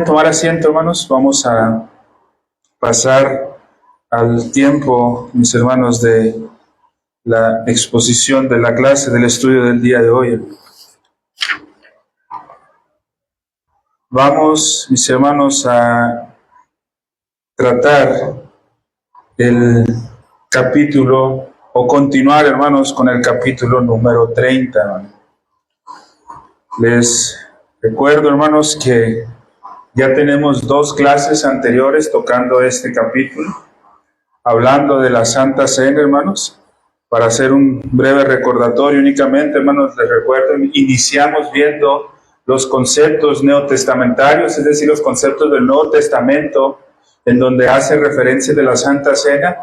Tomar asiento, hermanos. Vamos a pasar al tiempo, mis hermanos, de la exposición de la clase, del estudio del día de hoy. Vamos, mis hermanos, a tratar el capítulo, o continuar, hermanos, con el capítulo número 30. Hermanos. Les recuerdo, hermanos, que ya tenemos 2 clases anteriores tocando este capítulo, hablando de la Santa Cena, hermanos. Para hacer un breve recordatorio únicamente, hermanos, les recuerdo, iniciamos viendo los conceptos neotestamentarios, es decir, los conceptos del Nuevo Testamento, en donde hace referencia de la Santa Cena,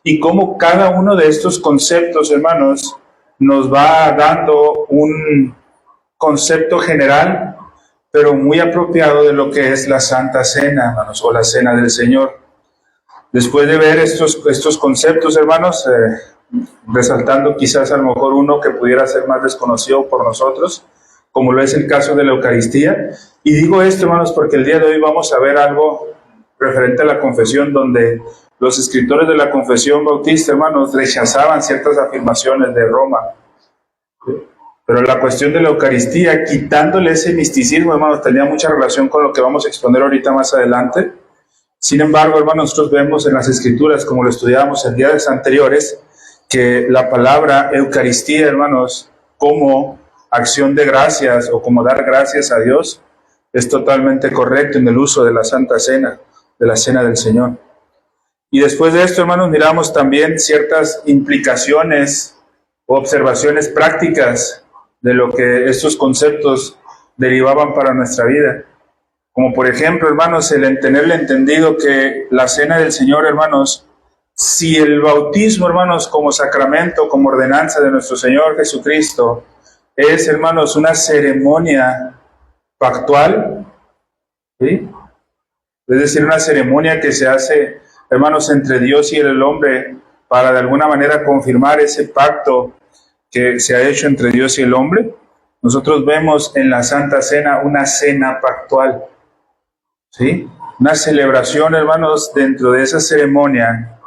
y cómo cada uno de estos conceptos, hermanos, nos va dando un concepto general, pero muy apropiado de lo que es la Santa Cena, hermanos, o la Cena del Señor. Después de ver estos conceptos, hermanos, resaltando quizás a lo mejor uno que pudiera ser más desconocido por nosotros, como lo es el caso de la Eucaristía. Y digo esto, hermanos, porque el día de hoy vamos a ver algo referente a la confesión, donde los escritores de la confesión bautista, hermanos, rechazaban ciertas afirmaciones de Roma. Pero la cuestión de la Eucaristía, quitándole ese misticismo, hermanos, tenía mucha relación con lo que vamos a exponer ahorita más adelante. Sin embargo, hermanos, nosotros vemos en las Escrituras, como lo estudiábamos en días anteriores, que la palabra Eucaristía, hermanos, como acción de gracias o como dar gracias a Dios, es totalmente correcto en el uso de la Santa Cena, de la Cena del Señor. Y después de esto, hermanos, miramos también ciertas implicaciones o observaciones prácticas de lo que estos conceptos derivaban para nuestra vida. Como por ejemplo, hermanos, el tenerle entendido que la Cena del Señor, hermanos, si el bautismo, hermanos, como sacramento, como ordenanza de nuestro Señor Jesucristo, es, hermanos, una ceremonia pactual, ¿sí? Es decir, una ceremonia que se hace, hermanos, entre Dios y el hombre, para de alguna manera confirmar ese pacto que se ha hecho entre Dios y el hombre. Nosotros vemos en la Santa Cena una cena pactual, ¿sí? Una celebración, hermanos, dentro de esa ceremonia,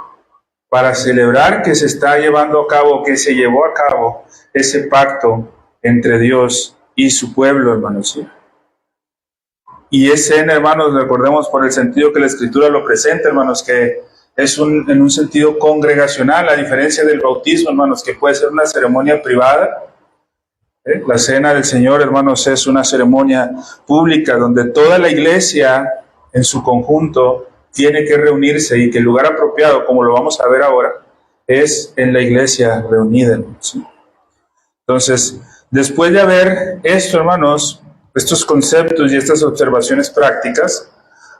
para celebrar que se está llevando a cabo, que se llevó a cabo ese pacto entre Dios y su pueblo, hermanos, ¿sí? Y es cena, hermanos, recordemos por el sentido que la Escritura lo presenta, hermanos, que es en un sentido congregacional, a diferencia del bautismo, hermanos, que puede ser una ceremonia privada. La Cena del Señor, hermanos, es una ceremonia pública donde toda la iglesia en su conjunto tiene que reunirse, y que el lugar apropiado, como lo vamos a ver ahora, es en la iglesia reunida, ¿sí? Entonces, después de haber esto, hermanos, estos conceptos y estas observaciones prácticas,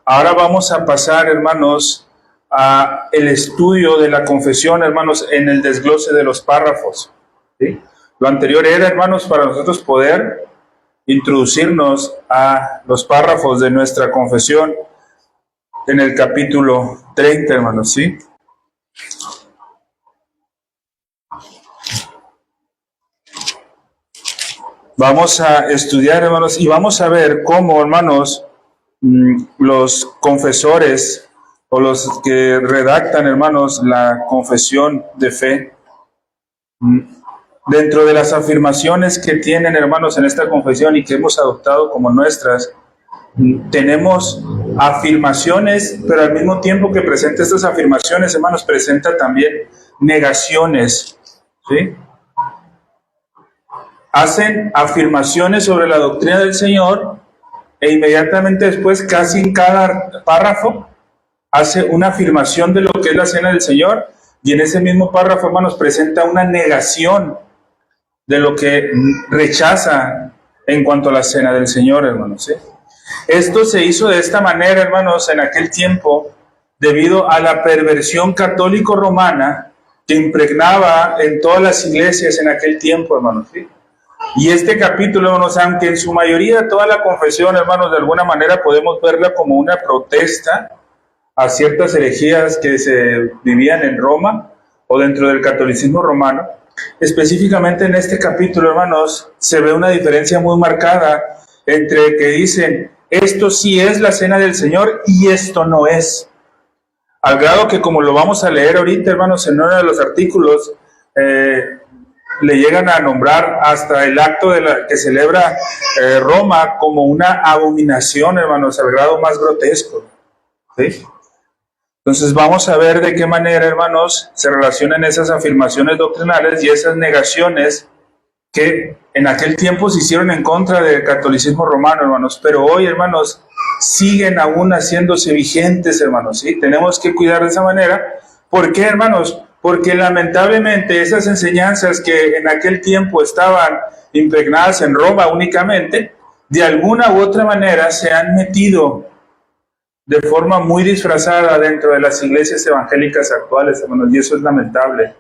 ahora vamos a pasar, hermanos, a el estudio de la confesión, hermanos, en el desglose de los párrafos, ¿sí? Lo anterior era, hermanos, para nosotros poder introducirnos a los párrafos de nuestra confesión en el capítulo 30, hermanos, ¿sí? Vamos a estudiar, hermanos, y vamos a ver cómo, hermanos, los confesores o los que redactan, hermanos, la confesión de fe, dentro de las afirmaciones que tienen, hermanos, en esta confesión y que hemos adoptado como nuestras, tenemos afirmaciones, pero al mismo tiempo que presenta estas afirmaciones, hermanos, presenta también negaciones, ¿sí? Hacen afirmaciones sobre la doctrina del Señor e inmediatamente después, casi en cada párrafo, hace una afirmación de lo que es la Cena del Señor, y en ese mismo párrafo, hermanos, presenta una negación de lo que rechaza en cuanto a la Cena del Señor, hermanos, ¿sí? Esto se hizo de esta manera, hermanos, en aquel tiempo, debido a la perversión católico-romana que impregnaba en todas las iglesias en aquel tiempo, hermanos, ¿sí? Y este capítulo, hermanos, aunque en su mayoría toda la confesión, hermanos, de alguna manera podemos verla como una protesta a ciertas herejías que se vivían en Roma o dentro del catolicismo romano, específicamente en este capítulo, hermanos, se ve una diferencia muy marcada entre que dicen esto sí es la cena del Señor y esto no es. Al grado que, como lo vamos a leer ahorita, hermanos, en uno de los artículos, le llegan a nombrar hasta el acto que celebra Roma como una abominación, hermanos, al grado más grotesco. ¿Sí? Entonces vamos a ver de qué manera, hermanos, se relacionan esas afirmaciones doctrinales y esas negaciones que en aquel tiempo se hicieron en contra del catolicismo romano, hermanos, pero hoy, hermanos, siguen aún haciéndose vigentes, hermanos, ¿sí? Tenemos que cuidar de esa manera. ¿Por qué, hermanos? Porque lamentablemente esas enseñanzas que en aquel tiempo estaban impregnadas en Roma únicamente, de alguna u otra manera se han metido de forma muy disfrazada dentro de las iglesias evangélicas actuales, hermanos, y eso es lamentable.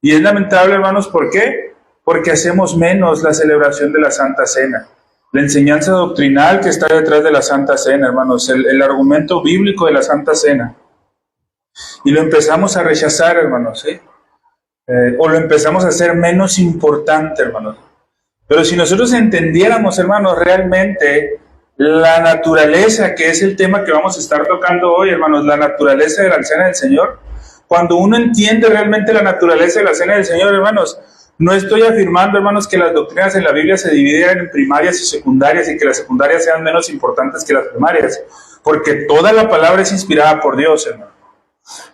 Y es lamentable, hermanos, ¿por qué? Porque hacemos menos la celebración de la Santa Cena. La enseñanza doctrinal que está detrás de la Santa Cena, hermanos, el argumento bíblico de la Santa Cena. Y lo empezamos a rechazar, hermanos, ¿sí? O lo empezamos a hacer menos importante, hermanos. Pero si nosotros entendiéramos, hermanos, realmente la naturaleza, que es el tema que vamos a estar tocando hoy, hermanos, la naturaleza de la cena del Señor, cuando uno entiende realmente la naturaleza de la cena del Señor, hermanos, no estoy afirmando, hermanos, que las doctrinas en la Biblia se dividieran en primarias y secundarias y que las secundarias sean menos importantes que las primarias, porque toda la palabra es inspirada por Dios, hermanos.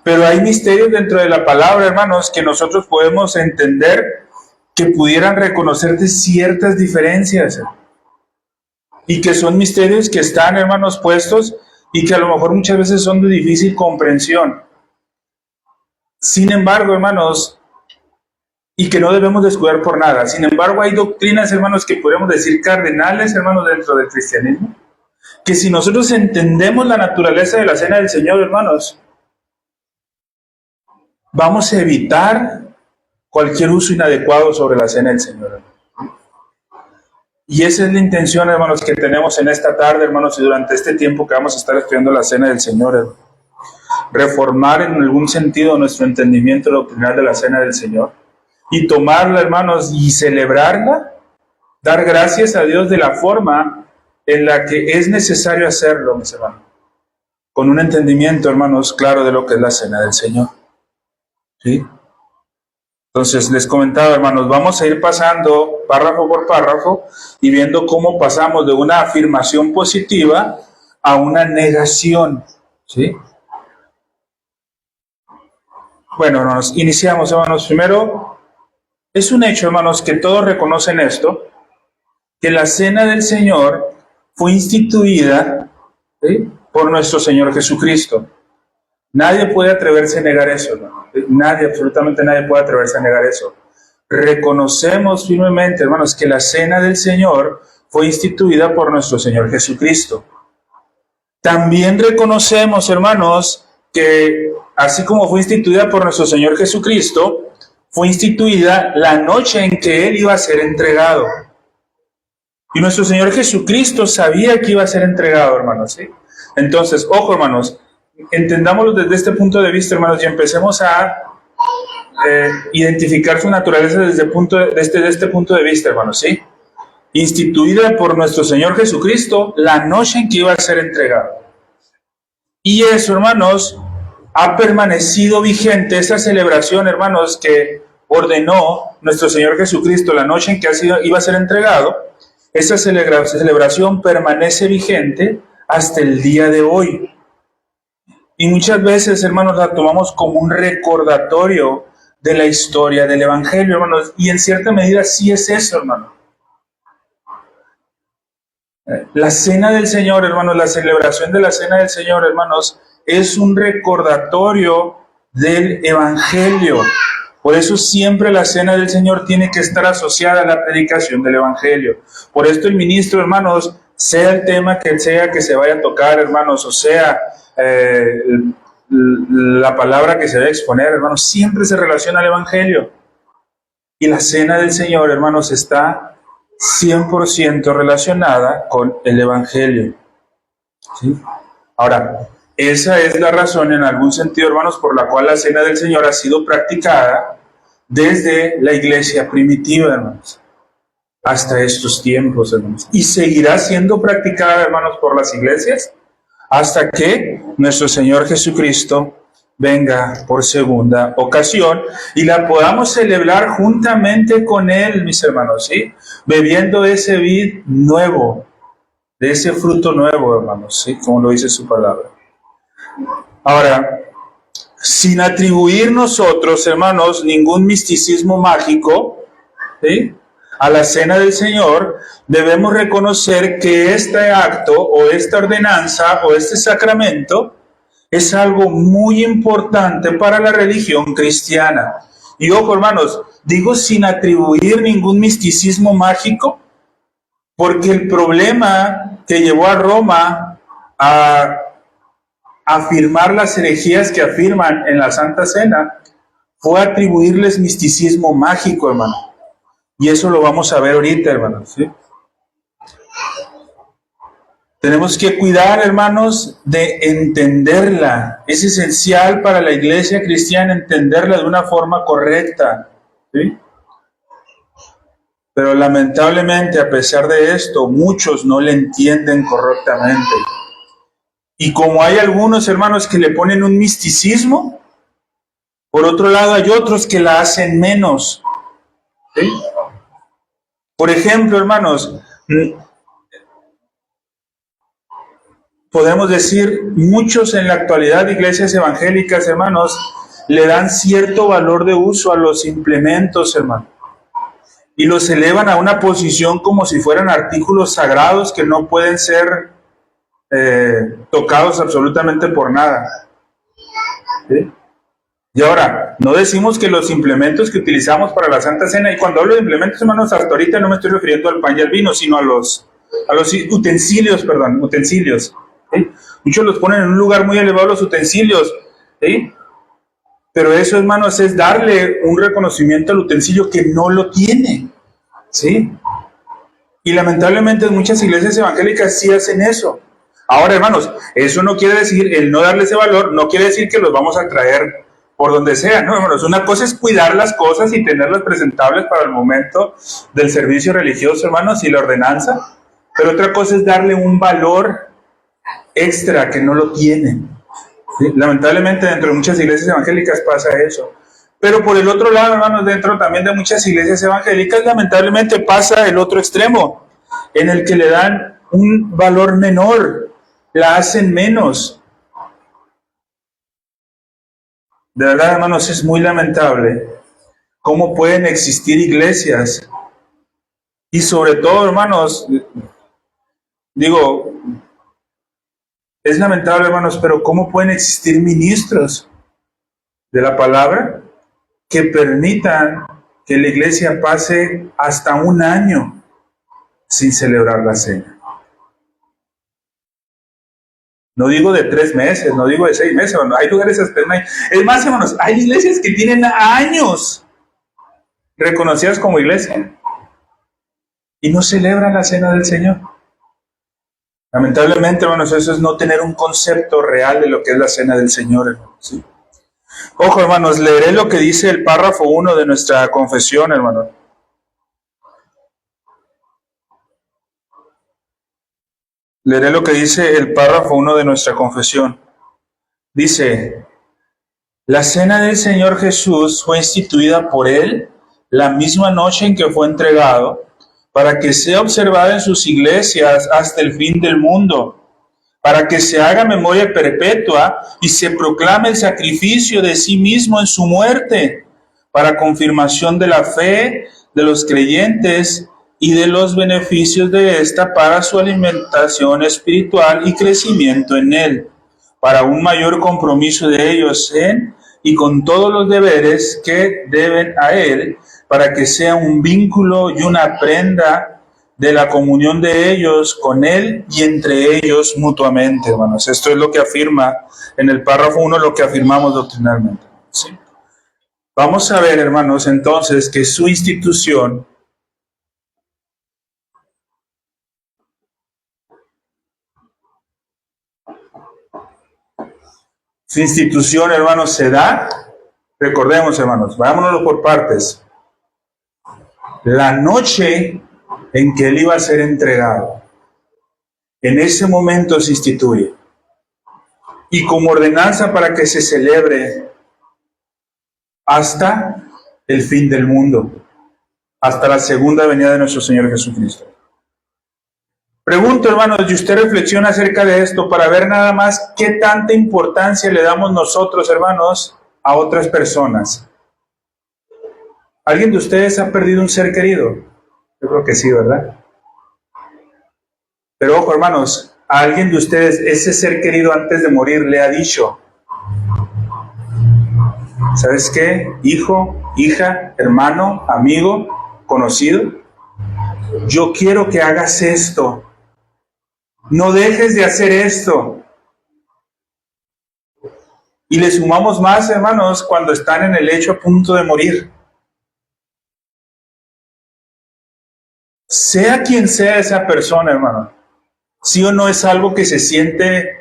Pero hay misterios dentro de la palabra, hermanos, que nosotros podemos entender que pudieran reconocer de ciertas diferencias, y que son misterios que están, hermanos, puestos y que a lo mejor muchas veces son de difícil comprensión. Sin embargo, hermanos, y que no debemos descuidar por nada. Sin embargo, hay doctrinas, hermanos, que podemos decir cardenales, hermanos, dentro del cristianismo, que si nosotros entendemos la naturaleza de la cena del Señor, hermanos, vamos a evitar cualquier uso inadecuado sobre la cena del Señor. Y esa es la intención, hermanos, que tenemos en esta tarde, hermanos, y durante este tiempo que vamos a estar estudiando la cena del Señor, hermanos. Reformar en algún sentido nuestro entendimiento doctrinal de la cena del Señor y tomarla, hermanos, y celebrarla, dar gracias a Dios de la forma en la que es necesario hacerlo, mis hermanos, con un entendimiento, hermanos, claro de lo que es la cena del Señor. ¿Sí? Entonces, les comentaba, hermanos, vamos a ir pasando párrafo por párrafo y viendo cómo pasamos de una afirmación positiva a una negación. ¿Sí? Bueno, hermanos, iniciamos, hermanos. Primero, es un hecho, hermanos, que todos reconocen esto, que la cena del Señor fue instituida, ¿sí?, por nuestro Señor Jesucristo. Nadie puede atreverse a negar eso, hermano. Nadie, absolutamente nadie puede atreverse a negar eso. Reconocemos firmemente, hermanos, que la cena del Señor fue instituida por nuestro Señor Jesucristo. También reconocemos, hermanos, que así como fue instituida por nuestro Señor Jesucristo, fue instituida la noche en que Él iba a ser entregado. Y nuestro Señor Jesucristo sabía que iba a ser entregado, hermanos, ¿sí? Entonces, ojo, hermanos, entendámoslo desde este punto de vista, hermanos, y empecemos a identificar su naturaleza desde este punto de vista, hermanos, ¿sí? Instituida por nuestro Señor Jesucristo la noche en que iba a ser entregado. Y eso, hermanos, ha permanecido vigente, esa celebración, hermanos, que ordenó nuestro Señor Jesucristo la noche en que iba a ser entregado. Esa celebración permanece vigente hasta el día de hoy. Y muchas veces, hermanos, la tomamos como un recordatorio de la historia del Evangelio, hermanos. Y en cierta medida sí es eso, hermano. La cena del Señor, hermanos, la celebración de la cena del Señor, hermanos, es un recordatorio del Evangelio. Por eso siempre la cena del Señor tiene que estar asociada a la predicación del Evangelio. Por esto el ministro, hermanos, sea el tema que sea que se vaya a tocar, hermanos, o sea la palabra que se va a exponer, hermanos, siempre se relaciona al Evangelio. Y la cena del Señor, hermanos, está 100% relacionada con el Evangelio. ¿Sí? Ahora, esa es la razón, en algún sentido, hermanos, por la cual la cena del Señor ha sido practicada desde la iglesia primitiva, hermanos. hasta estos tiempos, hermanos. Y seguirá siendo practicada, hermanos, por las iglesias hasta que nuestro Señor Jesucristo venga por segunda ocasión y la podamos celebrar juntamente con Él, mis hermanos, ¿sí? Bebiendo ese vid nuevo, de ese fruto nuevo, hermanos, ¿sí? Como lo dice su palabra. Ahora, sin atribuir nosotros, hermanos, ningún misticismo mágico, ¿sí?, a la cena del Señor, debemos reconocer que este acto o esta ordenanza o este sacramento es algo muy importante para la religión cristiana. Y ojo, hermanos, digo sin atribuir ningún misticismo mágico, porque el problema que llevó a Roma a afirmar las herejías que afirman en la Santa Cena fue atribuirles misticismo mágico, hermano. Y eso lo vamos a ver ahorita, hermanos, ¿sí? Tenemos que cuidar, hermanos, de entenderla. Es esencial para la iglesia cristiana entenderla de una forma correcta, ¿sí? Pero lamentablemente, a pesar de esto, muchos no la entienden correctamente. Y como hay algunos, hermanos, que le ponen un misticismo, por otro lado hay otros que la hacen menos, ¿sí? Por ejemplo, hermanos, podemos decir, muchos en la actualidad, iglesias evangélicas, hermanos, le dan cierto valor de uso a los implementos, hermano, y los elevan a una posición como si fueran artículos sagrados que no pueden ser tocados absolutamente por nada, ¿sí? Y ahora, no decimos que los implementos que utilizamos para la Santa Cena, y cuando hablo de implementos, hermanos, hasta ahorita no me estoy refiriendo al pan y al vino, sino a los utensilios, ¿sí? Muchos los ponen en un lugar muy elevado los utensilios, ¿sí? Pero eso, hermanos, es darle un reconocimiento al utensilio que no lo tiene, ¿sí? Y lamentablemente muchas iglesias evangélicas sí hacen eso. Ahora, hermanos, eso no quiere decir, el no darle ese valor, no quiere decir que los vamos a traer por donde sea, ¿no, hermanos? Una cosa es cuidar las cosas y tenerlas presentables para el momento del servicio religioso, hermanos, y la ordenanza, pero otra cosa es darle un valor extra que no lo tienen, ¿sí? Lamentablemente dentro de muchas iglesias evangélicas pasa eso. Pero por el otro lado, hermanos, dentro también de muchas iglesias evangélicas, lamentablemente pasa el otro extremo, en el que le dan un valor menor, la hacen menos. De verdad, hermanos, es muy lamentable cómo pueden existir iglesias. Y sobre todo, hermanos, digo, es lamentable, hermanos, pero cómo pueden existir ministros de la palabra que permitan que la iglesia pase hasta un año sin celebrar la cena. No digo de 3 meses, no digo de 6 meses, hermanos. Hay lugares hasta un año. Es más, hermanos, hay iglesias que tienen años reconocidas como iglesia y no celebran la cena del Señor. Lamentablemente, hermanos, eso es no tener un concepto real de lo que es la cena del Señor, hermanos, ¿sí? Ojo, hermanos, leeré lo que dice el párrafo 1 de nuestra confesión, hermanos. Leeré lo que dice el párrafo 1 de nuestra confesión. Dice: la cena del Señor Jesús fue instituida por Él la misma noche en que fue entregado, para que sea observada en sus iglesias hasta el fin del mundo, para que se haga memoria perpetua y se proclame el sacrificio de sí mismo en su muerte, para confirmación de la fe de los creyentes y de los beneficios de esta para su alimentación espiritual y crecimiento en Él, para un mayor compromiso de ellos en y con todos los deberes que deben a Él, para que sea un vínculo y una prenda de la comunión de ellos con Él y entre ellos mutuamente, hermanos. Esto es lo que afirma en el párrafo 1, lo que afirmamos doctrinalmente, ¿sí? Vamos a ver, hermanos, entonces, que su institución hermanos, se da, recordemos, hermanos, vámonos por partes, la noche en que Él iba a ser entregado, en ese momento se instituye. Y como ordenanza para que se celebre hasta el fin del mundo, hasta la segunda venida de nuestro Señor Jesucristo. Pregunto, hermanos, y usted reflexiona acerca de esto para ver nada más qué tanta importancia le damos nosotros, hermanos, a otras personas. ¿Alguien de ustedes ha perdido un ser querido? Yo creo que sí, ¿verdad? Pero ojo, hermanos, a alguien de ustedes, ese ser querido antes de morir le ha dicho, ¿sabes qué? Hijo, hija, hermano, amigo, conocido, yo quiero que hagas esto. No dejes de hacer esto. Y le sumamos más, hermanos, cuando están en el lecho a punto de morir. Sea quien sea esa persona, hermano, sí o no es algo que se siente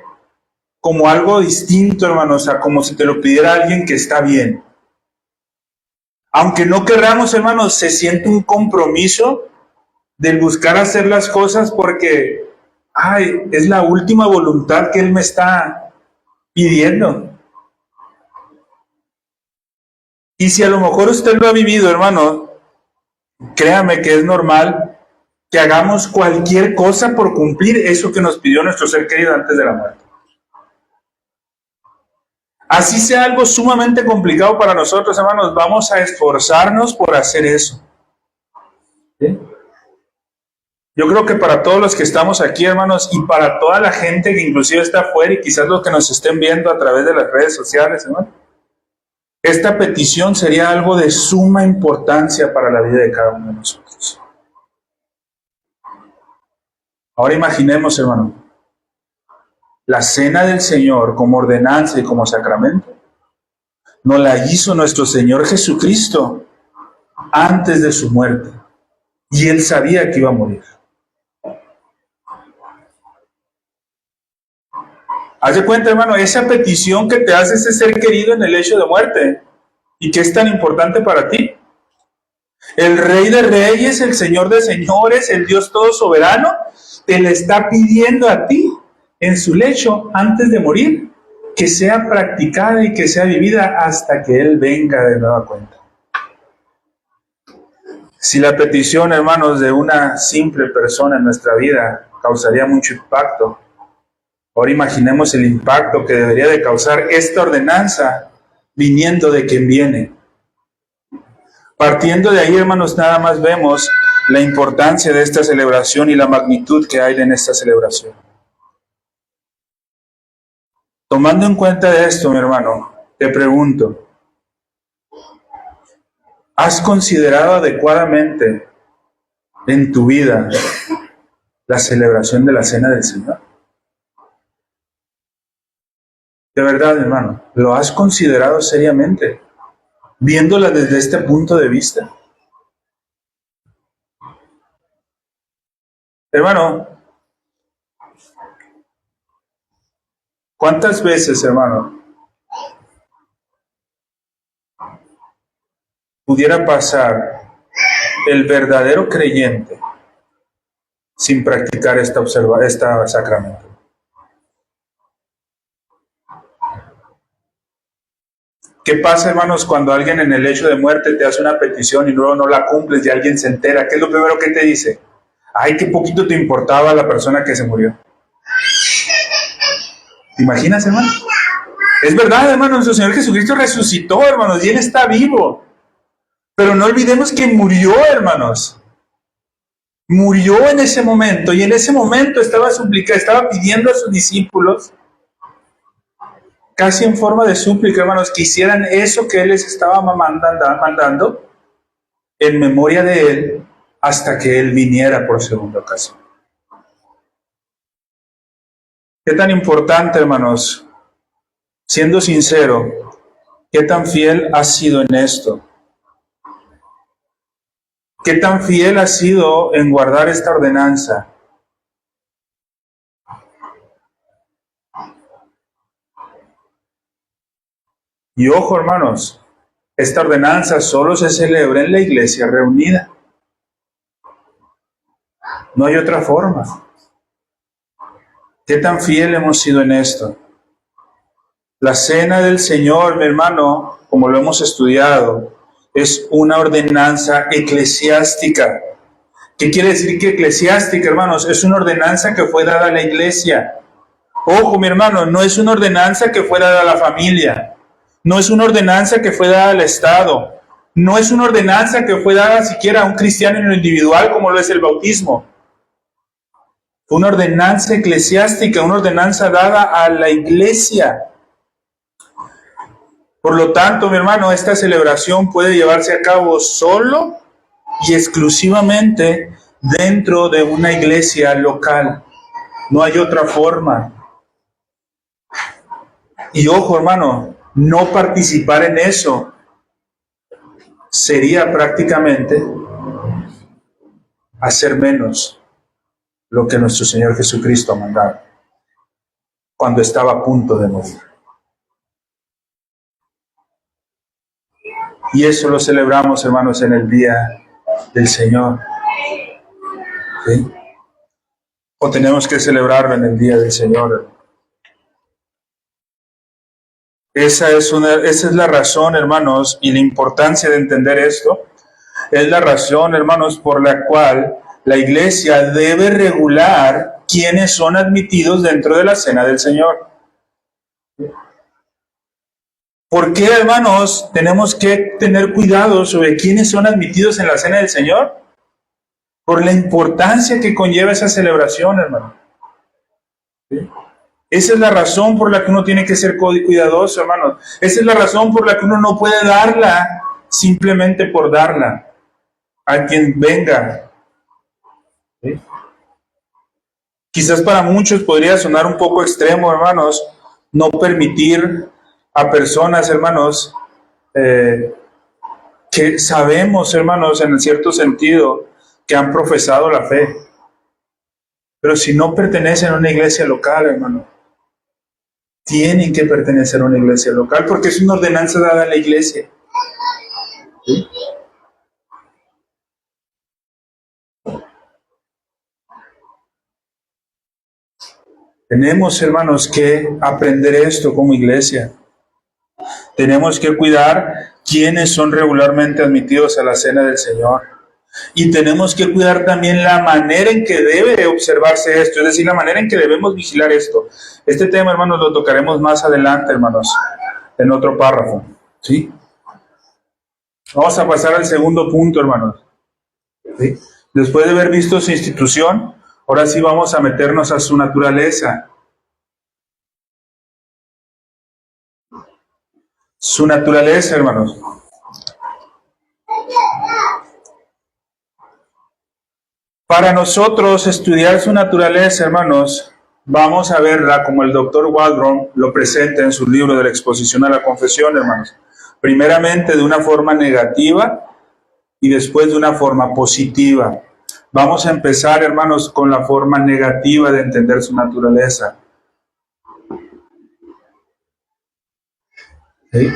como algo distinto, hermanos, o sea, como si te lo pidiera alguien que está bien. Aunque no querramos, hermanos, se siente un compromiso de buscar hacer las cosas porque, es la última voluntad que Él me está pidiendo. Y si a lo mejor usted lo ha vivido, hermano, créame que es normal que hagamos cualquier cosa por cumplir eso que nos pidió nuestro ser querido antes de la muerte. Así sea algo sumamente complicado para nosotros, hermanos, vamos a esforzarnos por hacer eso. ¿Sí? Yo creo que para todos los que estamos aquí, hermanos, y para toda la gente que inclusive está afuera y quizás los que nos estén viendo a través de las redes sociales, hermano, esta petición sería algo de suma importancia para la vida de cada uno de nosotros. Ahora imaginemos, hermano, la cena del Señor como ordenanza y como sacramento, nos la hizo nuestro Señor Jesucristo antes de su muerte. Y Él sabía que iba a morir. Haz de cuenta, hermano, esa petición que te hace ese ser querido en el lecho de muerte y que es tan importante para ti. El Rey de Reyes, el Señor de Señores, el Dios todo soberano, te le está pidiendo a ti en su lecho antes de morir que sea practicada y que sea vivida hasta que Él venga de nueva cuenta. Si la petición, hermanos, de una simple persona en nuestra vida causaría mucho impacto, ahora imaginemos el impacto que debería de causar esta ordenanza viniendo de quien viene. Partiendo de ahí, hermanos, nada más vemos la importancia de esta celebración y la magnitud que hay en esta celebración. Tomando en cuenta de esto, mi hermano, te pregunto, ¿has considerado adecuadamente en tu vida la celebración de la Cena del Señor? De verdad, hermano, ¿lo has considerado seriamente, viéndola desde este punto de vista? Hermano, ¿cuántas veces, hermano, pudiera pasar el verdadero creyente sin practicar esta sacramento? ¿Qué pasa, hermanos, cuando alguien en el lecho de muerte te hace una petición y luego no la cumples y alguien se entera? ¿Qué es lo primero que te dice? Ay, qué poquito te importaba la persona que se murió. ¿Te imaginas, hermano? Es verdad, hermano, nuestro Señor Jesucristo resucitó, hermanos, y Él está vivo. Pero no olvidemos que murió, hermanos. Murió en ese momento, y en ese momento estaba pidiendo a sus discípulos, casi en forma de súplica, hermanos, que hicieran eso que Él les estaba mandando en memoria de Él hasta que Él viniera por segunda ocasión. ¿Qué tan importante, hermanos? Siendo sincero, ¿qué tan fiel has sido en esto? ¿Qué tan fiel has sido en guardar esta ordenanza? Y ojo, hermanos, esta ordenanza solo se celebra en la iglesia reunida. No hay otra forma. ¿Qué tan fiel hemos sido en esto? La cena del Señor, mi hermano, como lo hemos estudiado, es una ordenanza eclesiástica. ¿Qué quiere decir que eclesiástica, hermanos? Es una ordenanza que fue dada a la iglesia. Ojo, mi hermano, no es una ordenanza que fue dada a la familia. No es una ordenanza que fue dada al Estado. No es una ordenanza que fue dada siquiera a un cristiano en lo individual como lo es el bautismo. Una ordenanza eclesiástica, una ordenanza dada a la iglesia. Por lo tanto, mi hermano, esta celebración puede llevarse a cabo solo y exclusivamente dentro de una iglesia local. No hay otra forma. Y ojo, hermano, no participar en eso sería prácticamente hacer menos lo que nuestro Señor Jesucristo ha mandado cuando estaba a punto de morir. Y eso lo celebramos, hermanos, en el día del Señor. ¿Sí? O tenemos que celebrarlo en el día del Señor. Esa es la razón, hermanos, y la importancia de entender esto. Es la razón, hermanos, por la cual la iglesia debe regular quiénes son admitidos dentro de la cena del Señor. ¿Por qué, hermanos, tenemos que tener cuidado sobre quiénes son admitidos en la cena del Señor? Por la importancia que conlleva esa celebración, hermano. ¿Sí? Esa es la razón por la que uno tiene que ser cuidadoso, hermanos. Esa es la razón por la que uno no puede darla simplemente por darla a quien venga. ¿Sí? Quizás para muchos podría sonar un poco extremo, hermanos, no permitir a personas, hermanos, que sabemos, hermanos, en cierto sentido, que han profesado la fe. Pero si no pertenecen a una iglesia local, hermano, tienen que pertenecer a una iglesia local porque es una ordenanza dada a la iglesia. ¿Sí? Tenemos, hermanos, que aprender esto como iglesia. Tenemos que cuidar quiénes son regularmente admitidos a la cena del Señor. Y tenemos que cuidar también la manera en que debe observarse esto, es decir, la manera en que debemos vigilar esto. Este tema, hermanos, lo tocaremos más adelante, hermanos, en otro párrafo. ¿Sí? Vamos a pasar al segundo punto, hermanos. ¿Sí? Después de haber visto su institución, ahora sí vamos a meternos a su naturaleza. Su naturaleza, hermanos. Para nosotros estudiar su naturaleza, hermanos, vamos a verla como el doctor Waldron lo presenta en su libro de la exposición a la confesión, hermanos. Primeramente de una forma negativa y después de una forma positiva. Vamos a empezar, hermanos, con la forma negativa de entender su naturaleza. ¿Sí?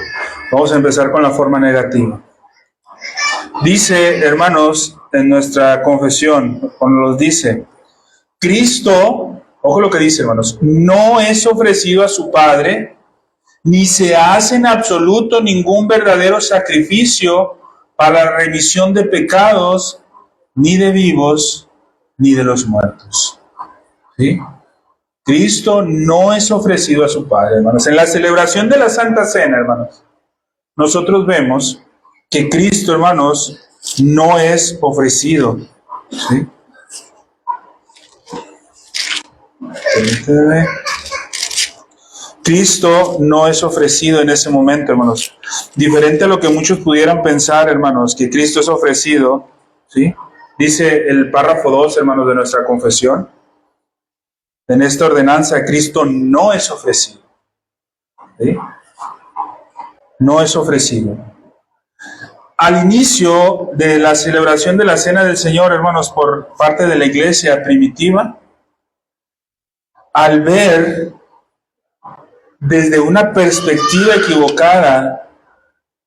Vamos a empezar con la forma negativa. Dice, hermanos, en nuestra confesión, cuando nos dice, Cristo, ojo lo que dice, hermanos, no es ofrecido a su Padre, ni se hace en absoluto ningún verdadero sacrificio para la remisión de pecados, ni de vivos, ni de los muertos. ¿Sí? Cristo no es ofrecido a su Padre, hermanos. En la celebración de la Santa Cena, hermanos, nosotros vemos que Cristo, hermanos, no es ofrecido. ¿Sí? Cristo no es ofrecido en ese momento, hermanos. Diferente a lo que muchos pudieran pensar, hermanos, que Cristo es ofrecido, ¿sí? Dice el párrafo 2, hermanos, de nuestra confesión. En esta ordenanza, Cristo no es ofrecido. ¿Sí? No es ofrecido. Al inicio de la celebración de la Cena del Señor, hermanos, por parte de la iglesia primitiva, al ver desde una perspectiva equivocada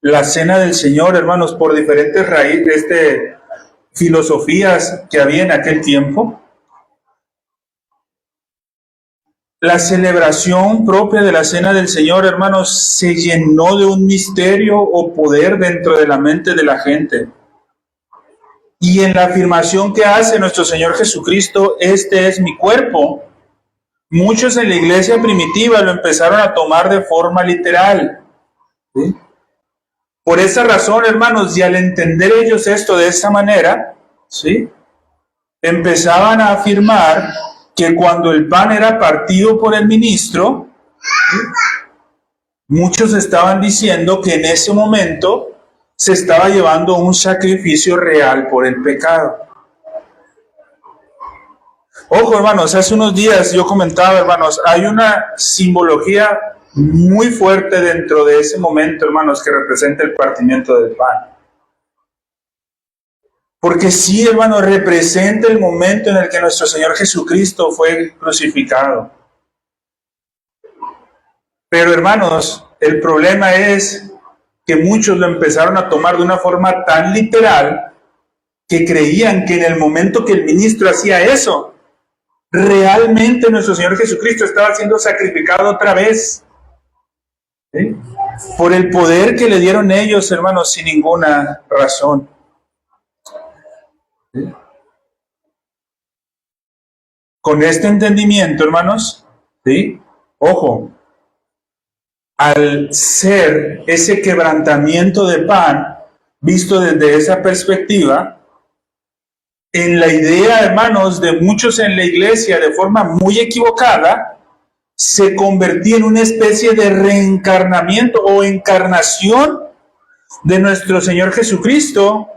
la Cena del Señor, hermanos, por diferentes filosofías que había en aquel tiempo, la celebración propia de la Cena del Señor, hermanos, se llenó de un misterio o poder dentro de la mente de la gente. Y en la afirmación que hace nuestro Señor Jesucristo, este es mi cuerpo, muchos en la iglesia primitiva lo empezaron a tomar de forma literal. ¿Sí? Por esa razón, hermanos, y al entender ellos esto de esa manera, ¿sí?, empezaban a afirmar que cuando el pan era partido por el ministro, ¿sí?, muchos estaban diciendo que en ese momento se estaba llevando un sacrificio real por el pecado. Ojo, hermanos, hace unos días yo comentaba, hermanos, hay una simbología muy fuerte dentro de ese momento, hermanos, que representa el partimiento del pan. Porque sí, hermanos, representa el momento en el que nuestro Señor Jesucristo fue crucificado. Pero, hermanos, el problema es que muchos lo empezaron a tomar de una forma tan literal que creían que en el momento que el ministro hacía eso, realmente nuestro Señor Jesucristo estaba siendo sacrificado otra vez. ¿Sí? Por el poder que le dieron ellos, hermanos, sin ninguna razón. ¿Sí? Con este entendimiento, hermanos, ¿sí?, ojo, al ser ese quebrantamiento de pan visto desde esa perspectiva, en la idea, hermanos, de muchos en la iglesia de forma muy equivocada, se convertía en una especie de reencarnamiento o encarnación de nuestro Señor Jesucristo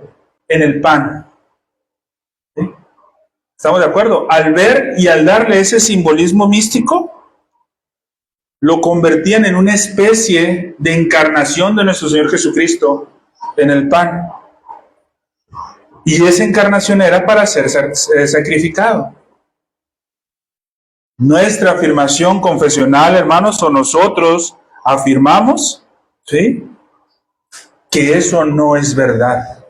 en el pan. ¿Sí? ¿Estamos de acuerdo? Al ver y al darle ese simbolismo místico, lo convertían en una especie de encarnación de nuestro Señor Jesucristo en el pan. Y esa encarnación era para ser sacrificado. Nuestra afirmación confesional, hermanos, o nosotros afirmamos, ¿sí?, que eso no es verdad.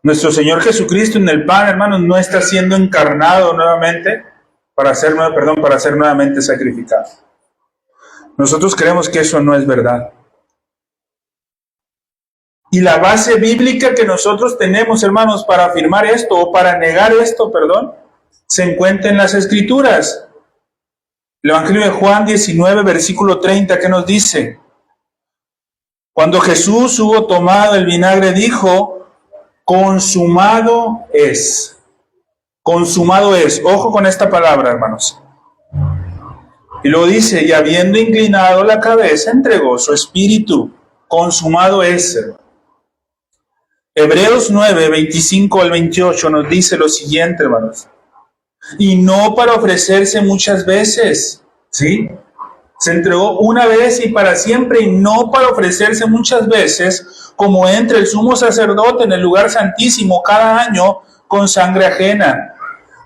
Nuestro Señor Jesucristo en el pan, hermanos, no está siendo encarnado nuevamente para ser nuevamente sacrificado. Nosotros creemos que eso no es verdad. Y la base bíblica que nosotros tenemos, hermanos, para afirmar esto, o para negar esto, se encuentra en las Escrituras. El Evangelio de Juan 19, versículo 30, ¿qué nos dice? Cuando Jesús hubo tomado el vinagre, dijo, consumado es. Consumado es. Ojo con esta palabra, hermanos. Y luego dice, y habiendo inclinado la cabeza, entregó su espíritu. Consumado es. Hebreos 9, 25 al 28 nos dice lo siguiente, hermanos. Y no para ofrecerse muchas veces, ¿sí? Se entregó una vez y para siempre, y no para ofrecerse muchas veces, como entra el sumo sacerdote en el lugar santísimo cada año con sangre ajena.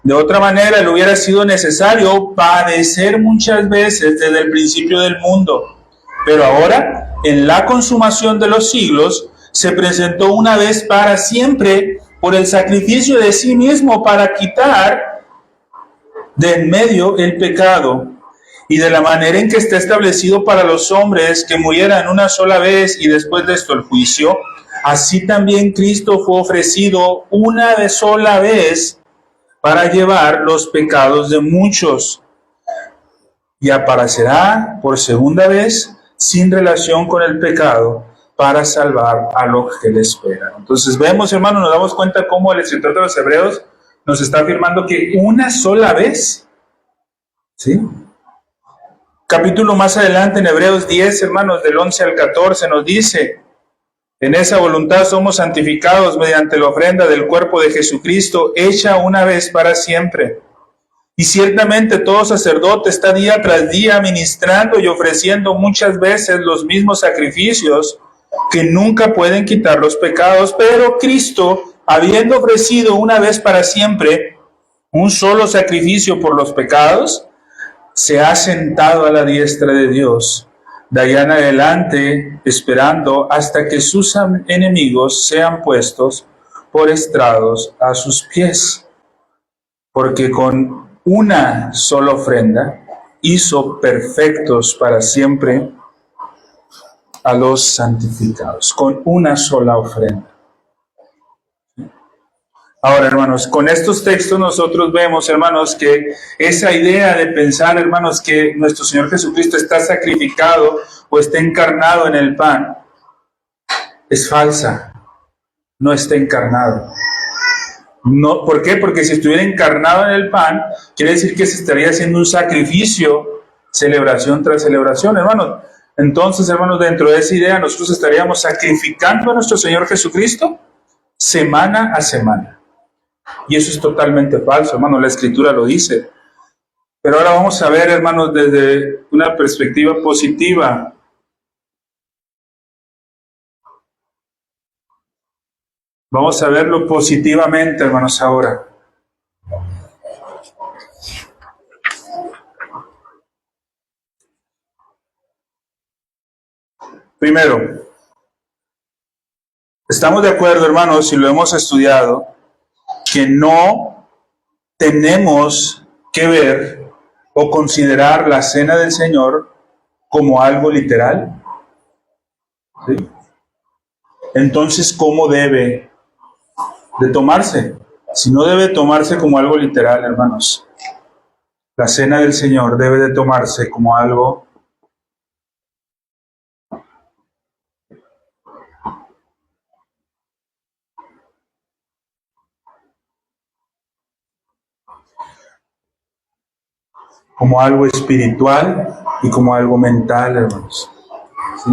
De otra manera, le hubiera sido necesario padecer muchas veces desde el principio del mundo. Pero ahora, en la consumación de los siglos, se presentó una vez para siempre por el sacrificio de sí mismo para quitar de en medio el pecado. Y de la manera en que está establecido para los hombres que murieran una sola vez y después de esto el juicio, así también Cristo fue ofrecido una sola vez para llevar los pecados de muchos, y aparecerá por segunda vez sin relación con el pecado para salvar a los que le esperan. Entonces vemos, hermanos, nos damos cuenta cómo el escritor de los Hebreos nos está afirmando que una sola vez, ¿sí? Capítulo más adelante en Hebreos 10, hermanos, del 11 al 14 nos dice, en esa voluntad somos santificados mediante la ofrenda del cuerpo de Jesucristo, hecha una vez para siempre. Y ciertamente todo sacerdote está día tras día ministrando y ofreciendo muchas veces los mismos sacrificios que nunca pueden quitar los pecados, pero Cristo, habiendo ofrecido una vez para siempre un solo sacrificio por los pecados, se ha sentado a la diestra de Dios, de allá en adelante, esperando hasta que sus enemigos sean puestos por estrados a sus pies. Porque con una sola ofrenda hizo perfectos para siempre a los santificados, con una sola ofrenda. Ahora, hermanos, con estos textos nosotros vemos, hermanos, que esa idea de pensar, hermanos, que nuestro Señor Jesucristo está sacrificado o está encarnado en el pan, es falsa. No está encarnado. No, ¿por qué? Porque si estuviera encarnado en el pan, quiere decir que se estaría haciendo un sacrificio, celebración tras celebración, hermanos. Entonces, hermanos, dentro de esa idea, nosotros estaríamos sacrificando a nuestro Señor Jesucristo semana a semana. Y eso es totalmente falso, hermanos, la Escritura lo dice. Pero ahora vamos a ver, hermanos, desde una perspectiva positiva. Vamos a verlo positivamente, hermanos, ahora. Primero, estamos de acuerdo, hermanos, si lo hemos estudiado, que no tenemos que ver o considerar la cena del Señor como algo literal. ¿Sí? Entonces, ¿cómo debe de tomarse? Si no debe tomarse como algo literal, hermanos, la cena del Señor debe de tomarse como algo espiritual y como algo mental, hermanos. ¿Sí?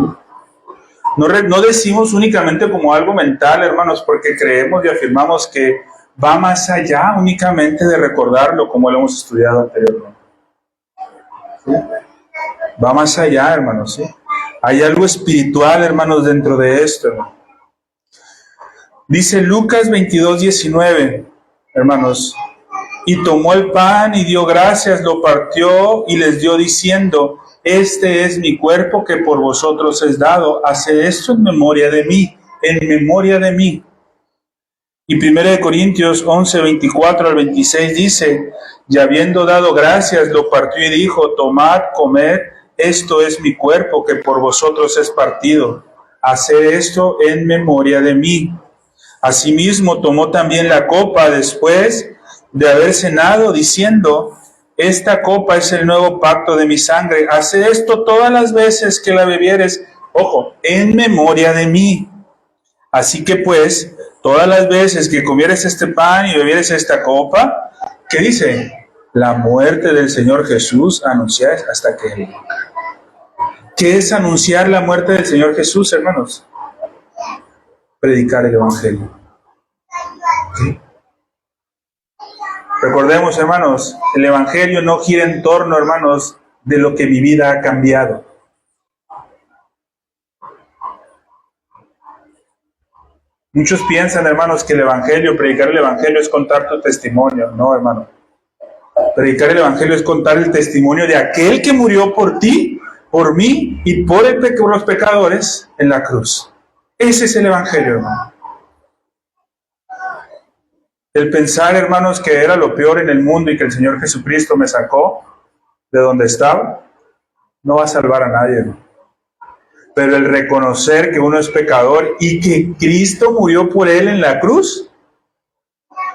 No decimos únicamente como algo mental, hermanos, porque creemos y afirmamos que va más allá únicamente de recordarlo, como lo hemos estudiado anteriormente. ¿Sí? Va más allá, hermanos. ¿Sí? Hay algo espiritual, hermanos, dentro de esto, hermanos. Dice Lucas 22:19, hermanos, y tomó el pan y dio gracias, lo partió y les dio diciendo: este es mi cuerpo que por vosotros es dado, haced esto en memoria de mí, en memoria de mí. Y 1 Corintios 11:24 al 26 dice: y habiendo dado gracias, lo partió y dijo: tomad, comed, esto es mi cuerpo que por vosotros es partido, haced esto en memoria de mí. Asimismo tomó también la copa después de haber cenado, diciendo: esta copa es el nuevo pacto de mi sangre, haced esto todas las veces que la bebieres, ojo, en memoria de mí. Así que pues, todas las veces que comieres este pan y bebieres esta copa, ¿qué dice? La muerte del Señor Jesús anunciáis hasta que Él. ¿Qué es anunciar la muerte del Señor Jesús, hermanos? Predicar el Evangelio. ¿Sí? Recordemos, hermanos, el Evangelio no gira en torno, hermanos, de lo que mi vida ha cambiado. Muchos piensan, hermanos, que el Evangelio, predicar el Evangelio es contar tu testimonio. No, hermano. Predicar el Evangelio es contar el testimonio de aquel que murió por ti, por mí y por los pecadores en la cruz. Ese es el Evangelio, hermano. El pensar, hermanos, que era lo peor en el mundo y que el Señor Jesucristo me sacó de donde estaba, no va a salvar a nadie, hermano. Pero el reconocer que uno es pecador y que Cristo murió por él en la cruz,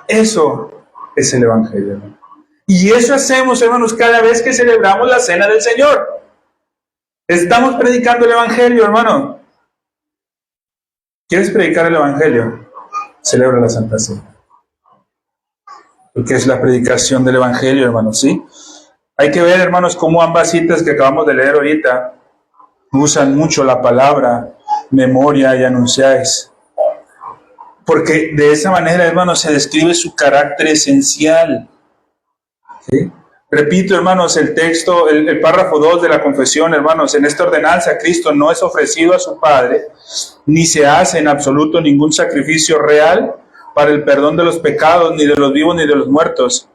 eso es el Evangelio, hermano. Y eso hacemos, hermanos, cada vez que celebramos la cena del Señor. Estamos predicando el Evangelio, hermano. ¿Quieres predicar el Evangelio? Celebra la Santa Cena. Porque es la predicación del Evangelio, hermanos, ¿sí? Hay que ver, hermanos, cómo ambas citas que acabamos de leer ahorita usan mucho la palabra memoria y anunciáis. Porque de esa manera, hermanos, se describe su carácter esencial. ¿Sí? Repito, hermanos, el texto, el párrafo 2 de la confesión, hermanos: en esta ordenanza Cristo no es ofrecido a su Padre, ni se hace en absoluto ningún sacrificio real para el perdón de los pecados, ni de los vivos ni de los muertos.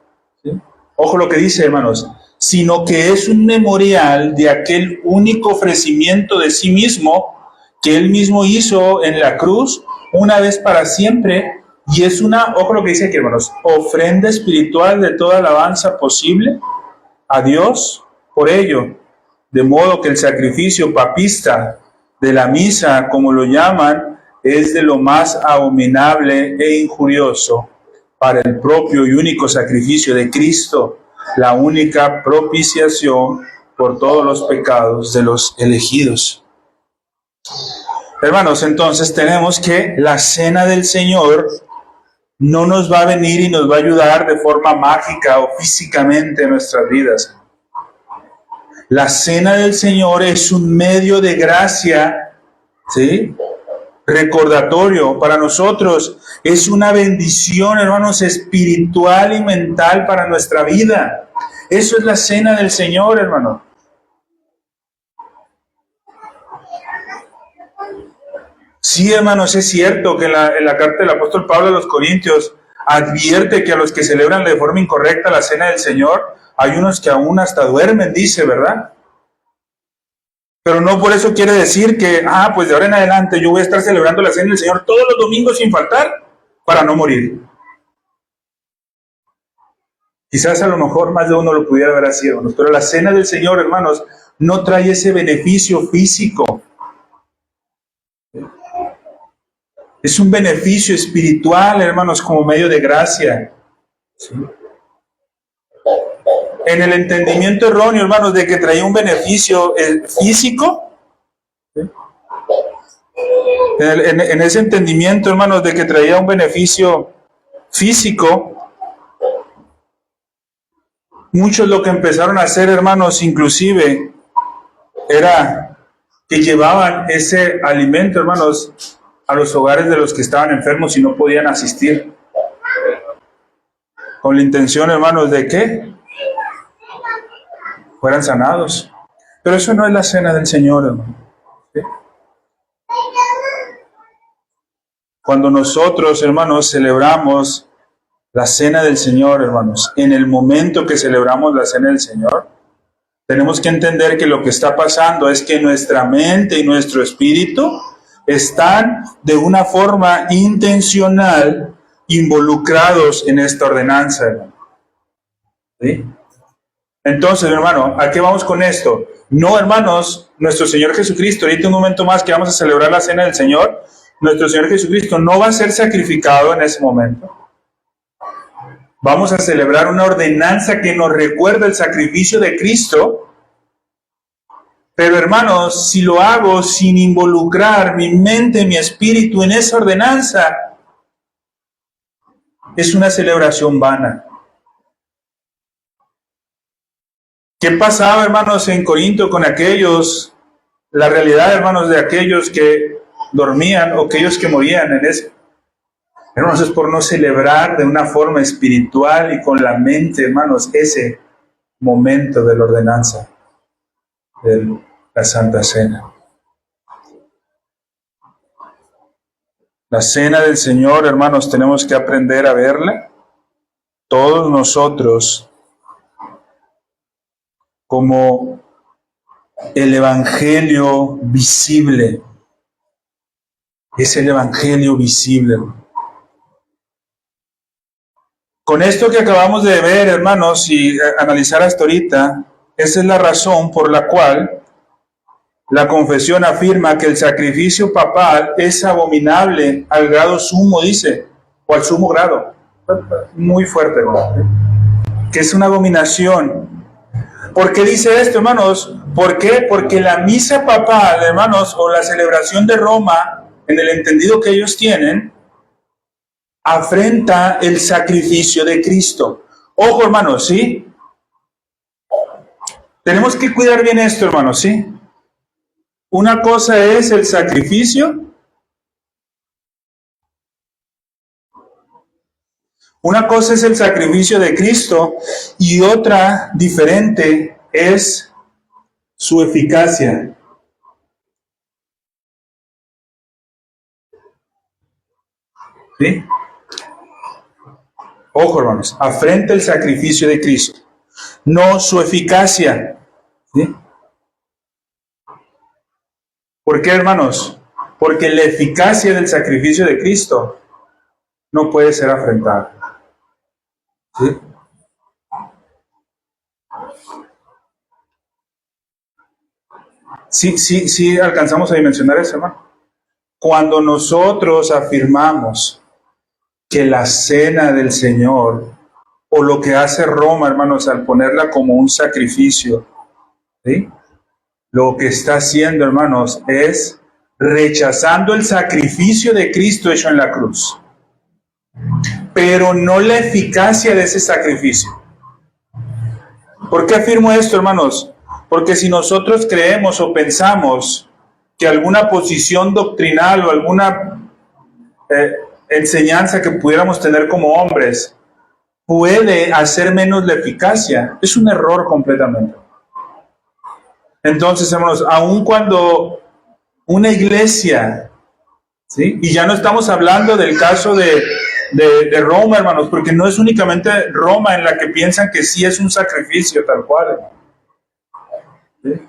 ¿Sí? Ojo lo que dice, hermanos: sino que es un memorial de aquel único ofrecimiento de sí mismo que Él mismo hizo en la cruz, una vez para siempre, Y es una, ojo lo que dice aquí, hermanos, ofrenda espiritual de toda alabanza posible a Dios por ello. De modo que el sacrificio papista de la misa, como lo llaman, es de lo más abominable e injurioso para el propio y único sacrificio de Cristo, la única propiciación por todos los pecados de los elegidos. Hermanos, entonces tenemos que la cena del Señor no nos va a venir y nos va a ayudar de forma mágica o físicamente en nuestras vidas. La cena del Señor es un medio de gracia, ¿sí? Recordatorio para nosotros. Es una bendición, hermanos, espiritual y mental para nuestra vida. Eso es la cena del Señor, hermano. Sí, hermanos, es cierto que en la carta del apóstol Pablo a los Corintios advierte que a los que celebran de forma incorrecta la cena del Señor, hay unos que aún hasta duermen, dice, ¿verdad? Pero no por eso quiere decir que, pues de ahora en adelante yo voy a estar celebrando la cena del Señor todos los domingos sin faltar para no morir. Quizás a lo mejor más de uno lo pudiera haber así, hermanos, pero la cena del Señor, hermanos, no trae ese beneficio físico. Es un beneficio espiritual, hermanos, como medio de gracia. ¿Sí? En el entendimiento erróneo, hermanos, de que traía un beneficio físico, ¿sí? En ese entendimiento, hermanos, de que traía un beneficio físico, muchos lo que empezaron a hacer, hermanos, inclusive, era que llevaban ese alimento, hermanos, a los hogares de los que estaban enfermos y no podían asistir. Con la intención, hermanos, de que fueran sanados. Pero eso no es la cena del Señor, hermano. ¿Sí? Cuando nosotros, hermanos, celebramos la cena del Señor, hermanos, en el momento que celebramos la cena del Señor, tenemos que entender que lo que está pasando es que nuestra mente y nuestro espíritu están de una forma intencional involucrados en esta ordenanza, hermano. ¿Sí? Entonces, hermano, ¿a qué vamos con esto? No, hermanos, nuestro Señor Jesucristo, ahorita un momento más que vamos a celebrar la cena del Señor, nuestro Señor Jesucristo no va a ser sacrificado en ese momento. Vamos a celebrar una ordenanza que nos recuerda el sacrificio de Cristo. Pero hermanos, si lo hago sin involucrar mi mente, mi espíritu en esa ordenanza, es una celebración vana. ¿Qué pasaba, hermanos, en Corinto con aquellos, la realidad, hermanos, de aquellos que dormían o aquellos que morían en eso? Hermanos, es por no celebrar de una forma espiritual y con la mente, hermanos, ese momento de la ordenanza de la Santa Cena. La cena del Señor, hermanos, tenemos que aprender a verla, todos nosotros, como el Evangelio visible. Es el Evangelio visible. Con esto que acabamos de ver, hermanos, y analizar hasta ahorita, esa es la razón por la cual la confesión afirma que el sacrificio papal es abominable al grado sumo, dice, o al sumo grado. Muy fuerte, hermano. Que es una abominación. ¿Por qué dice esto, hermanos? ¿Por qué? Porque la misa papal, hermanos, o la celebración de Roma, en el entendido que ellos tienen, afrenta el sacrificio de Cristo. Ojo, hermanos, ¿sí? Tenemos que cuidar bien esto, hermanos, ¿sí? Una cosa es el sacrificio. Una cosa es el sacrificio de Cristo y otra diferente es su eficacia. ¿Sí? Ojo, hermanos, afrenta el sacrificio de Cristo, no su eficacia. ¿Sí? ¿Por qué, hermanos? Porque la eficacia del sacrificio de Cristo no puede ser afrentada. ¿Sí? Sí, alcanzamos a dimensionar eso, hermano. Cuando nosotros afirmamos que la cena del Señor, o lo que hace Roma, hermanos, al ponerla como un sacrificio, ¿sí? Lo que está haciendo, hermanos, es rechazando el sacrificio de Cristo hecho en la cruz, pero no la eficacia de ese sacrificio. ¿Por qué afirmo esto, hermanos? Porque si nosotros creemos o pensamos que alguna posición doctrinal o alguna enseñanza que pudiéramos tener como hombres puede hacer menos la eficacia, es un error completamente. Entonces, hermanos, aun cuando una iglesia, ¿sí? Y ya no estamos hablando del caso de Roma, hermanos, porque no es únicamente Roma en la que piensan que sí es un sacrificio tal cual, ¿sí?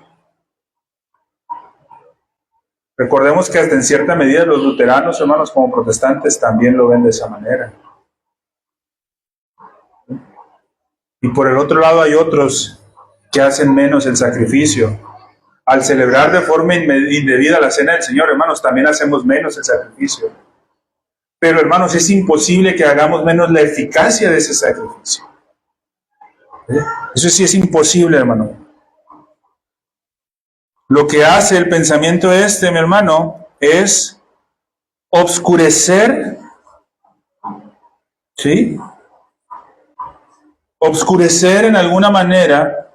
Recordemos que hasta en cierta medida los luteranos, hermanos, como protestantes, también lo ven de esa manera. ¿Sí? Y por el otro lado hay otros que hacen menos el sacrificio. Al celebrar de forma indebida la cena del Señor, hermanos, también hacemos menos el sacrificio. Pero, hermanos, es imposible que hagamos menos la eficacia de ese sacrificio. ¿Sí? Eso sí es imposible, hermano. Lo que hace el pensamiento mi hermano, es obscurecer, ¿sí? Obscurecer en alguna manera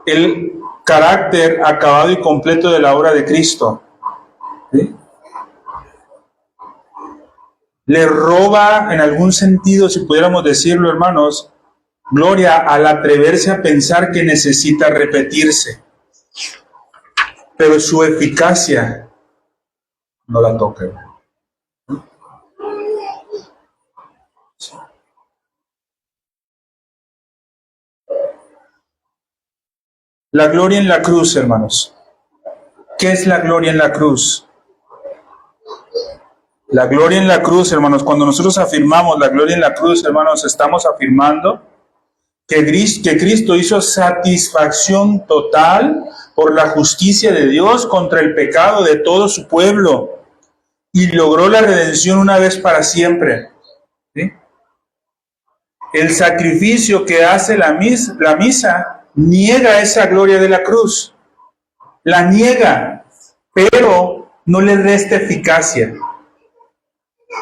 el carácter acabado y completo de la obra de Cristo. ¿Sí? Le roba, en algún sentido, si pudiéramos decirlo, hermanos, gloria al atreverse a pensar que necesita repetirse. Pero su eficacia no la toca. La gloria en la cruz, hermanos. ¿Qué es la gloria en la cruz? La gloria en la cruz, hermanos, cuando nosotros afirmamos la gloria en la cruz, hermanos, estamos afirmando que Cristo hizo satisfacción total por la justicia de Dios contra el pecado de todo su pueblo y logró la redención una vez para siempre. ¿Sí? El sacrificio que hace la misa niega esa gloria de la cruz. La niega, pero no le resta eficacia.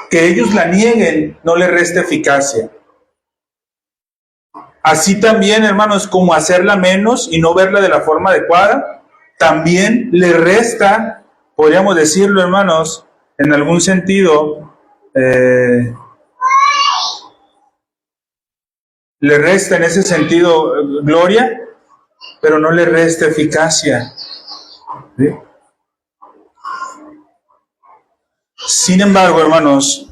Que ellos la nieguen no le resta eficacia. Así también, hermanos, como hacerla menos y no verla de la forma adecuada, también le resta, podríamos decirlo, hermanos, en algún sentido, le resta en ese sentido gloria, pero no le resta eficacia. ¿Sí? Sin embargo, hermanos,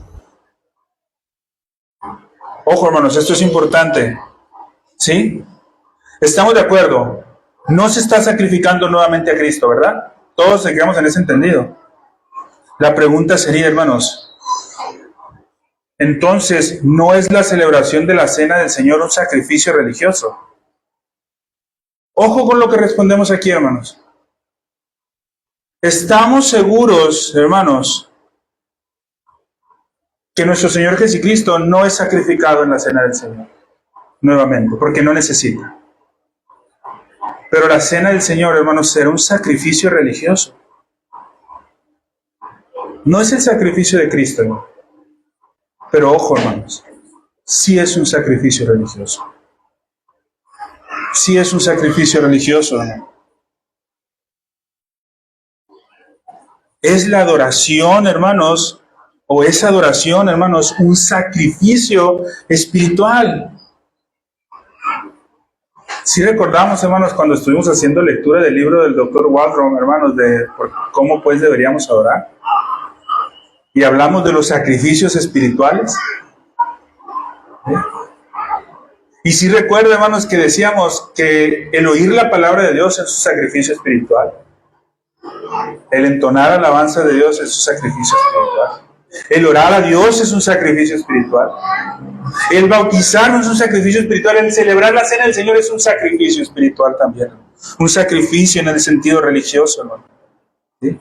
ojo, hermanos, esto es importante. ¿Sí? ¿Estamos de acuerdo? No se está sacrificando nuevamente a Cristo, ¿verdad? Todos se quedamos en ese entendido. La pregunta sería, hermanos, entonces, ¿no es la celebración de la cena del Señor un sacrificio religioso? Ojo con lo que respondemos aquí, hermanos. ¿Estamos seguros, hermanos, que nuestro Señor Jesucristo no es sacrificado en la cena del Señor? Nuevamente, porque no necesita. Pero la cena del Señor, hermanos, será un sacrificio religioso. No es el sacrificio de Cristo, hermano. Pero ojo, hermanos, sí es un sacrificio religioso. Sí es un sacrificio religioso, hermano. Es la adoración, hermanos, o esa adoración, hermanos, un sacrificio espiritual. Si recordamos, hermanos, cuando estuvimos haciendo lectura del libro del Dr. Waldron, hermanos, de cómo pues deberíamos adorar, y hablamos de los sacrificios espirituales. ¿Sí? Y si recuerda, hermanos, que decíamos que el oír la palabra de Dios es un sacrificio espiritual. El entonar alabanza de Dios es un sacrificio espiritual. El orar a Dios es un sacrificio espiritual. El bautizarnos es un sacrificio espiritual. El celebrar la cena del Señor es un sacrificio espiritual también. Un sacrificio en el sentido religioso, hermano. ¿Sí?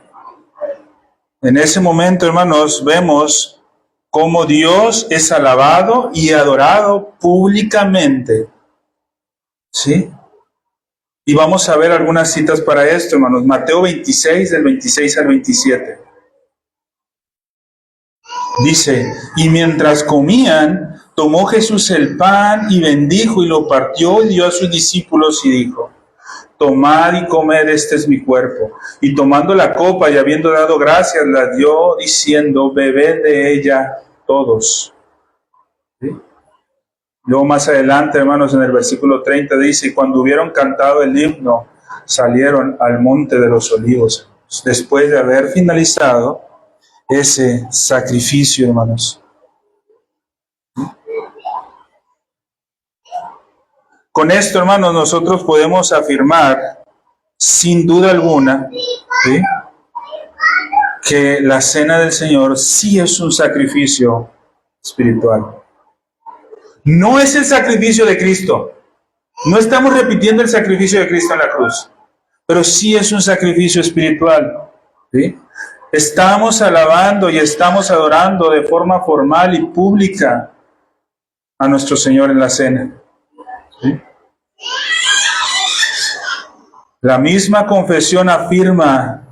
En ese momento, hermanos, vemos cómo Dios es alabado y adorado públicamente. ¿Sí? Y vamos a ver algunas citas para esto, hermanos. Mateo 26, del 26 al 27. Dice, y mientras comían, tomó Jesús el pan y bendijo y lo partió y dio a sus discípulos y dijo, tomad y comed, este es mi cuerpo. Y tomando la copa y habiendo dado gracias, la dio diciendo, bebed de ella todos. ¿Sí? Luego más adelante, hermanos, en el versículo 30 dice, y cuando hubieron cantado el himno, salieron al monte de los olivos. Después de haber finalizado ese sacrificio, hermanos. Con esto, hermanos, nosotros podemos afirmar, sin duda alguna, ¿sí?, que la cena del Señor sí es un sacrificio espiritual. No es el sacrificio de Cristo. No estamos repitiendo el sacrificio de Cristo en la cruz, pero sí es un sacrificio espiritual. ¿Sí? Estamos alabando y estamos adorando de forma formal y pública a nuestro Señor en la cena. ¿Sí? La misma confesión afirma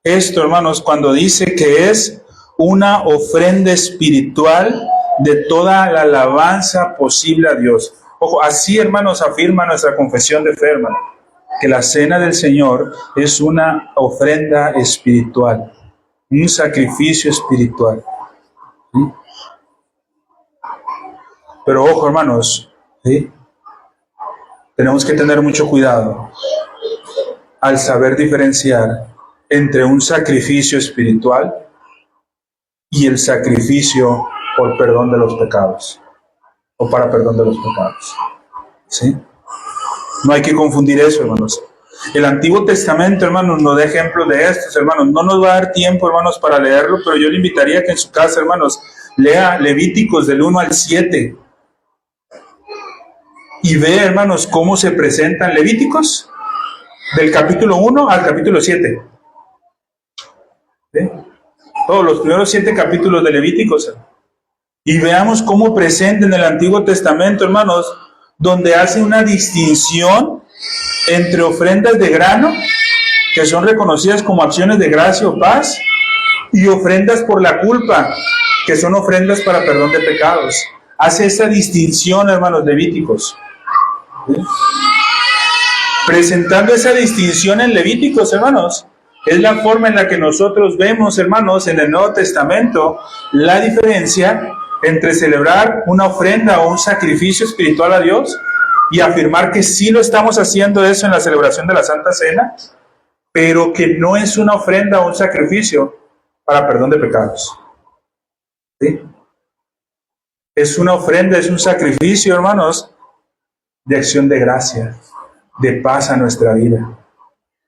esto, hermanos, cuando dice que es una ofrenda espiritual de toda la alabanza posible a Dios. Ojo, así, hermanos, afirma nuestra confesión de fe, hermano, que la cena del Señor es una ofrenda espiritual, un sacrificio espiritual. ¿Sí? Pero ojo, hermanos, ¿sí?, tenemos que tener mucho cuidado al saber diferenciar entre un sacrificio espiritual y el sacrificio por perdón de los pecados, o para perdón de los pecados. ¿Sí? No hay que confundir eso, hermanos. El Antiguo Testamento, hermanos, nos da ejemplos de estos, hermanos. No nos va a dar tiempo, hermanos, para leerlo, pero yo le invitaría a que en su casa, hermanos, lea Levíticos del 1 al 7 y vea, hermanos, cómo se presentan Levíticos del capítulo 1 al capítulo 7. ¿Sí? Todos los primeros 7 capítulos de Levíticos. Y veamos cómo presenta en el Antiguo Testamento, hermanos, donde hace una distinción entre ofrendas de grano, que son reconocidas como acciones de gracia o paz, y ofrendas por la culpa, que son ofrendas para perdón de pecados. Hace esa distinción, hermanos, Levíticos. ¿Sí? Presentando esa distinción en Levíticos, hermanos, es la forma en la que nosotros vemos, hermanos, en el Nuevo Testamento, la diferencia entre celebrar una ofrenda o un sacrificio espiritual a Dios y afirmar que sí lo estamos haciendo eso en la celebración de la Santa Cena, pero que no es una ofrenda o un sacrificio para perdón de pecados. ¿Sí? Es una ofrenda, es un sacrificio, hermanos, de acción de gracia, de paz a nuestra vida,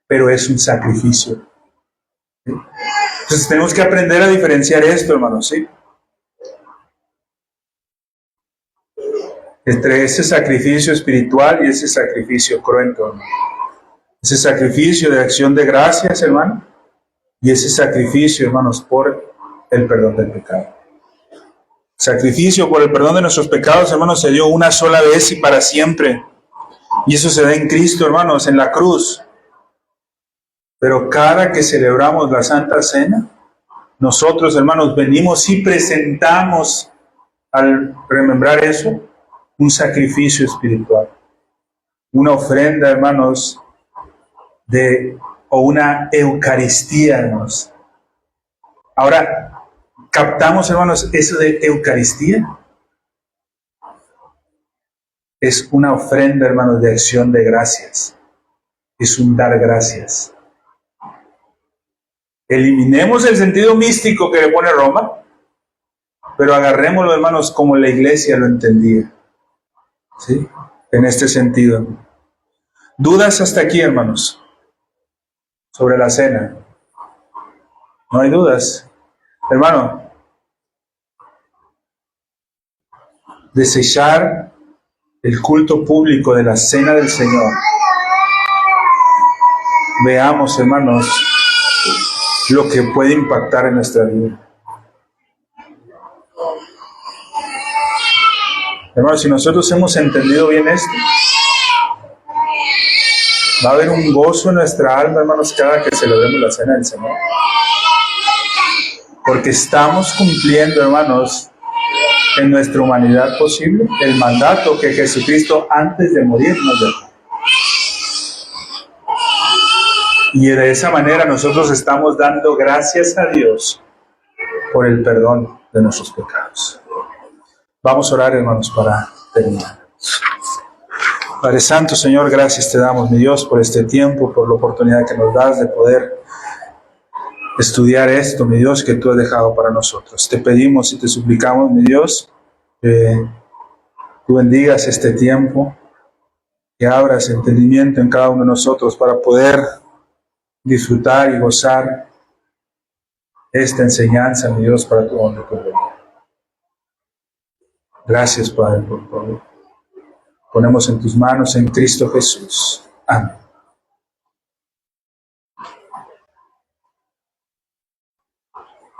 pero es un sacrificio. ¿Sí? Entonces tenemos que aprender a diferenciar esto, hermanos, ¿sí?, entre ese sacrificio espiritual y ese sacrificio cruento, hermano. Ese sacrificio de acción de gracias, hermano, y ese sacrificio, hermanos, por el perdón del pecado. Sacrificio por el perdón de nuestros pecados, hermanos, se dio una sola vez y para siempre. Y eso se da en Cristo, hermanos, en la cruz. Pero cada que celebramos la Santa Cena, nosotros, hermanos, venimos y presentamos, al remembrar eso, un sacrificio espiritual. Una ofrenda, hermanos, o una Eucaristía, hermanos. Ahora, ¿captamos, hermanos, eso de Eucaristía? Es una ofrenda, hermanos, de acción de gracias. Es un dar gracias. Eliminemos el sentido místico que le pone Roma, pero agarrémoslo, hermanos, como la iglesia lo entendía. ¿Sí? En este sentido. ¿Dudas hasta aquí, hermanos, sobre la cena? No hay dudas. Hermano, desechar el culto público de la Cena del Señor, veamos, hermanos, lo que puede impactar en nuestra vida. Hermanos, si nosotros hemos entendido bien esto, va a haber un gozo en nuestra alma, hermanos, cada que celebremos la Cena del Señor. Porque estamos cumpliendo, hermanos, en nuestra humanidad posible, el mandato que Jesucristo antes de morir nos dejó. Y de esa manera nosotros estamos dando gracias a Dios por el perdón de nuestros pecados. Vamos a orar, hermanos, para terminar. Padre Santo, Señor, gracias te damos, mi Dios, por este tiempo, por la oportunidad que nos das de poder estudiar esto, mi Dios, que tú has dejado para nosotros. Te pedimos y te suplicamos, mi Dios, que tú bendigas este tiempo, que abras entendimiento en cada uno de nosotros para poder disfrutar y gozar esta enseñanza, mi Dios, para tu honra y tu gloria. Gracias, Padre, por todo. Ponemos en tus manos en Cristo Jesús. Amén.